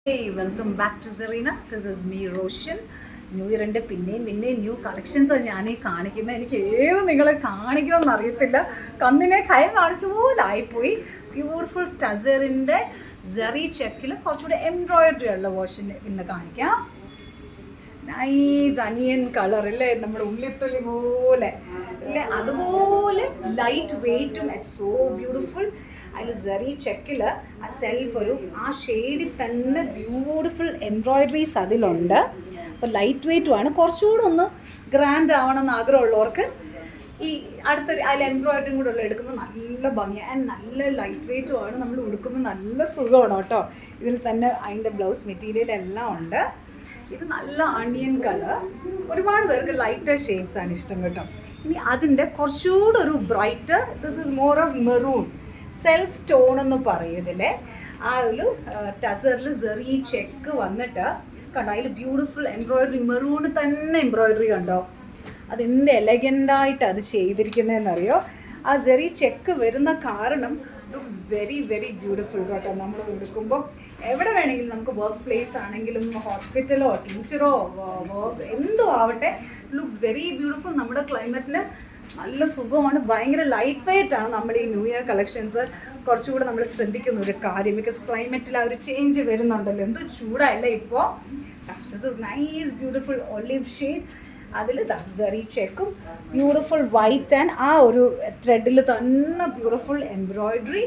Hey, welcome back to Zarina. This is me, Roshan. New ഇയറിൻ്റെ പിന്നെയും new കളക്ഷൻസാണ് ഞാൻ ഈ കാണിക്കുന്നത്. എനിക്ക് ഏത് നിങ്ങളെ കാണിക്കണമെന്ന് അറിയത്തില്ല, കണ്ണിനെ കയം കാണിച്ച പോലെ ആയിപ്പോയി. ബ്യൂട്ടിഫുൾ ടസറിൻ്റെ സെറി ചെക്കിൽ കുറച്ചുകൂടെ എംബ്രോയിഡറി ഉള്ള വാഷിന് ഇന്ന് കാണിക്കാം. നൈസ് അനിയൻ കളർ അല്ലേ, നമ്മുടെ ഉള്ളിത്തൊലി പോലെ അല്ലേ, അതുപോലെ ലൈറ്റ് വെയ്റ്റും ഇറ്റ്സ് സോ ബ്യൂട്ടിഫുൾ. അതിൽ സെറി ചെക്കിൽ ആ സെൽഫ് ആ ഷെയ്ഡിൽ തന്നെ ബ്യൂട്ടിഫുൾ എംബ്രോയിഡറീസ് അതിലുണ്ട്. അപ്പോൾ ലൈറ്റ് വെയ്റ്റുമാണ്. കുറച്ചുകൂടെ ഒന്ന് ഗ്രാൻഡ് ആവണമെന്ന് ആഗ്രഹമുള്ളവർക്ക് ഈ അടുത്തൊരു അതിൽ എംബ്രോയിഡറിയും കൂടെ ഉള്ള എടുക്കുമ്പോൾ നല്ല ഭംഗിയാണ്. ആൻഡ് നല്ല ലൈറ്റ് വെയ്റ്റുമാണ്, നമ്മൾ ഉടുക്കുമ്പോൾ നല്ല സുഖമാണ് കേട്ടോ. ഇതിൽ തന്നെ അതിൻ്റെ ബ്ലൗസ് മെറ്റീരിയൽ എല്ലാം ഉണ്ട്. ഇത് നല്ല അണിയൻ കളർ, ഒരുപാട് പേർക്ക് ലൈറ്റർ ഷെയ്ഡ്സാണ് ഇഷ്ടം കേട്ടോ. ഇനി അതിൻ്റെ കുറച്ചുകൂടെ ഒരു bright, this is more of maroon self tone എന്ന് പറയുന്നതിലെ ആ ഒരു ടസറിൽ സെറി ചെക്ക് വന്നിട്ട് കണ്ടോ, അതിൽ ബ്യൂട്ടിഫുൾ എംബ്രോയിഡറി, മെറൂണ് തന്നെ എംബ്രോയിഡറി കണ്ടോ, അതെന്ത് എലഗൻ്റായിട്ട് അത് ചെയ്തിരിക്കുന്നതെന്നറിയോ. ആ സെറി ചെക്ക് വരുന്ന കാരണം ലുക്സ് വെരി വെരി ബ്യൂട്ടിഫുൾ കേട്ടോ. നമ്മൾ എടുക്കുമ്പോൾ എവിടെ വേണമെങ്കിലും, നമുക്ക് വർക്ക് പ്ലേസ് ആണെങ്കിലും ഹോസ്പിറ്റലോ ടീച്ചറോ വർക്ക് എന്തോ ആവട്ടെ, ലുക്സ് വെരി ബ്യൂട്ടിഫുൾ. നമ്മുടെ ക്ലൈമറ്റിന് നല്ല സുഖമാണ്, ഭയങ്കര ലൈറ്റ് വെയ്റ്റ് ആണ്. നമ്മൾ ഈ ന്യൂ ഇയർ കളക്ഷൻസ് കുറച്ചുകൂടെ നമ്മൾ ശ്രദ്ധിക്കുന്ന ഒരു കാര്യം, ബിക്കോസ് ക്ലൈമറ്റിൽ ആ ഒരു ചേഞ്ച് വരുന്നുണ്ടല്ലോ, എന്തോ ചൂടായല്ല ഇപ്പോൾ. This is nice beautiful olive shade, അതിൽ സെറി ചെക്കും ബ്യൂട്ടിഫുൾ വൈറ്റ് ആൻഡ് ആ ഒരു ത്രെഡിൽ തന്നെ ബ്യൂട്ടിഫുൾ എംബ്രോയിഡറി,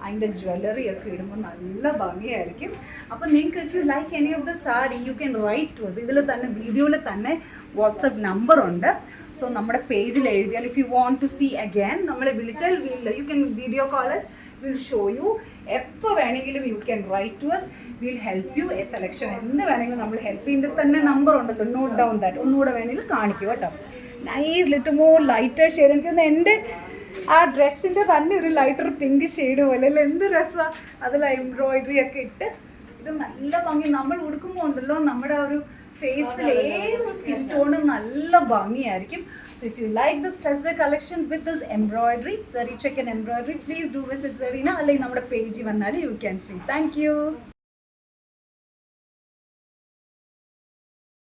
അതിൻ്റെ ജ്വല്ലറി ഒക്കെ ഇടുമ്പോൾ നല്ല ഭംഗിയായിരിക്കും. അപ്പോൾ നിങ്ങൾക്ക് if you like any of the sari you can write to us. ഇതിൽ തന്നെ വീഡിയോയിൽ തന്നെ വാട്സപ്പ് നമ്പറുണ്ട്. സോ നമ്മുടെ പേജിൽ എഴുതിയാൽ if you want to see again നമ്മളെ വിളിച്ചാൽ you can video callers will show you. എപ്പോൾ വേണമെങ്കിലും you can write to us, will help you a selection. എന്ത് വേണമെങ്കിലും നമ്മൾ ഹെൽപ്പ് ചെയ്യുന്നതിൽ തന്നെ നമ്പർ ഉണ്ടല്ലോ, നോട്ട് ഡൗൺ ദാറ്റ്. ഒന്നുകൂടെ വേണമെങ്കിൽ കാണിക്കും കേട്ടോ. Nice lit more lighter shade. എനിക്കൊന്ന് എൻ്റെ ആ ഡ്രസ്സിൻ്റെ തന്നെ ഒരു ലൈറ്റർ പിങ്ക് ഷെയ്ഡ് പോലെ അല്ലേ, എന്ത് രസമാണ്. അതിൽ എംബ്രോയിഡറി ഒക്കെ ഇട്ട് ഇത് നല്ല ഭംഗി. നമ്മൾ ഉടുക്കുമ്പോൾ ഉണ്ടല്ലോ നമ്മുടെ ഒരു ഫേസിൽ ഏതൊരു സ്കിൻ ടോണും നല്ല ഭംഗിയായിരിക്കും. So if you like this tussar collection with this embroidery, സെറി check and embroidery, please do visit Serena, അല്ലെങ്കിൽ നമ്മുടെ പേജിൽ വന്നാൽ you can see. Thank U.